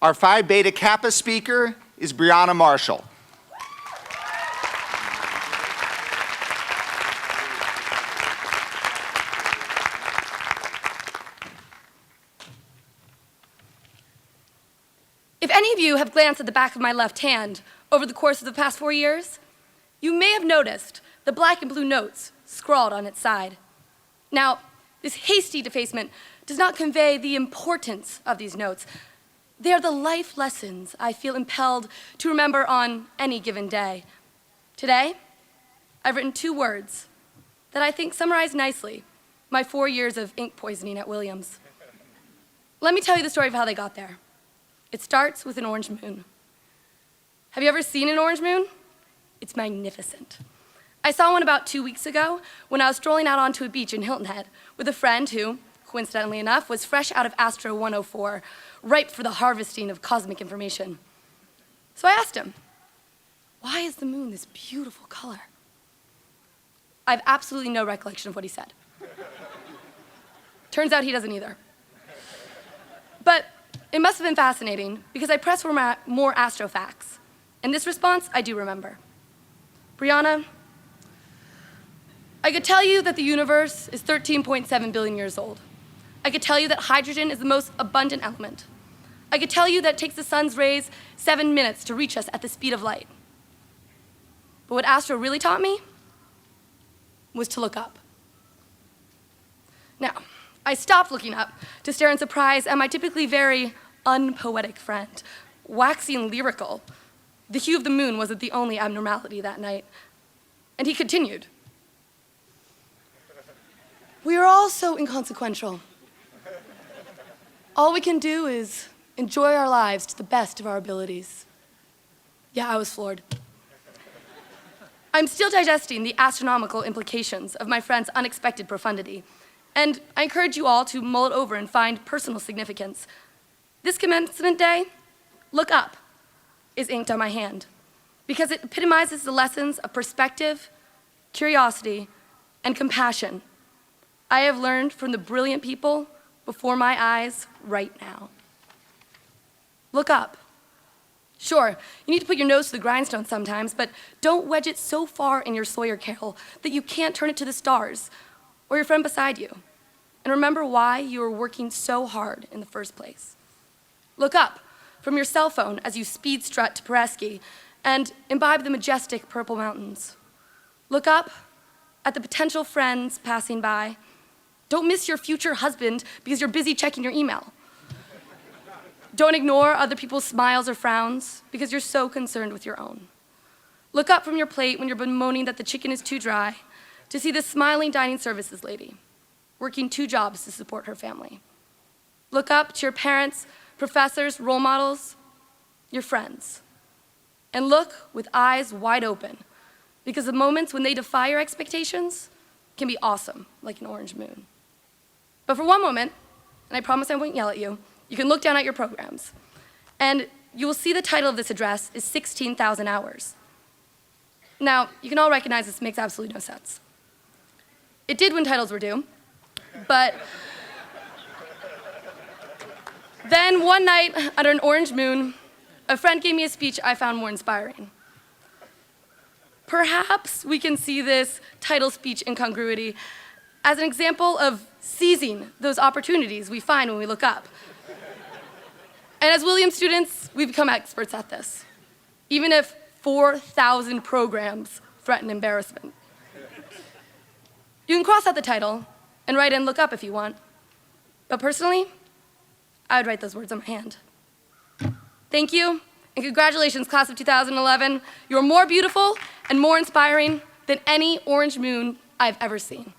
Our Phi Beta Kappa speaker is Briana Marshall. If any of you have glanced at the back of my left hand over the course of the past 4 years, you may have noticed the black and blue notes scrawled on its side. Now, this hasty defacement does not convey the importance of these notes. They are the life lessons I feel impelled to remember on any given day. Today, I've written 2 words that I think summarize nicely my 4 years of ink poisoning at Williams. Let me tell you the story of how they got there. It starts with an orange moon. Have you ever seen an orange moon? It's magnificent. I saw one about 2 weeks ago when I was strolling out onto a beach in Hilton Head with a friend who, coincidentally enough, was fresh out of Astro 104, ripe for the harvesting of cosmic information. So I asked him, why is the moon this beautiful color? I have absolutely no recollection of what he said. Turns out he doesn't either. But it must have been fascinating because I pressed for more astro facts. And this response I do remember. Briana, I could tell you that the universe is 13.7 billion years old. I could tell you that hydrogen is the most abundant element. I could tell you that it takes the sun's rays 7 minutes to reach us at the speed of light. But what astro really taught me was to look up. Now, I stopped looking up to stare in surprise at my typically very unpoetic friend, waxing lyrical. The hue of the moon wasn't the only abnormality that night. And he continued. We are all so inconsequential. All we can do is enjoy our lives to the best of our abilities. Yeah, I was floored. I'm still digesting the astronomical implications of my friend's unexpected profundity, and I encourage you all to mull it over and find personal significance. This commencement day, look up, is inked on my hand, because it epitomizes the lessons of perspective, curiosity, and compassion I have learned from the brilliant people before my eyes right now. Look up. Sure, you need to put your nose to the grindstone sometimes, but don't wedge it so far in your Sawyer carol that you can't turn it to the stars or your friend beside you. And remember why you were working so hard in the first place. Look up from your cell phone as you speed strut to Peresky and imbibe the majestic purple mountains. Look up at the potential friends passing by. Don't miss your future husband because you're busy checking your email. Don't ignore other people's smiles or frowns because you're so concerned with your own. Look up from your plate when you're bemoaning that the chicken is too dry to see the smiling dining services lady working 2 jobs to support her family. Look up to your parents, professors, role models, your friends, and look with eyes wide open because the moments when they defy your expectations can be awesome, like an orange moon. But for one moment, and I promise I won't yell at you, you can look down at your programs, and you will see the title of this address is 16,000 hours. Now, you can all recognize this makes absolutely no sense. It did when titles were due, but then one night, under an orange moon, a friend gave me a speech I found more inspiring. Perhaps we can see this title speech incongruity as an example of seizing those opportunities we find when we look up. And as Williams students, we've become experts at this, even if 4,000 programs threaten embarrassment. You can cross out the title and write in look up if you want, but personally, I would write those words on my hand. Thank you, and congratulations, class of 2011. You're more beautiful and more inspiring than any orange moon I've ever seen.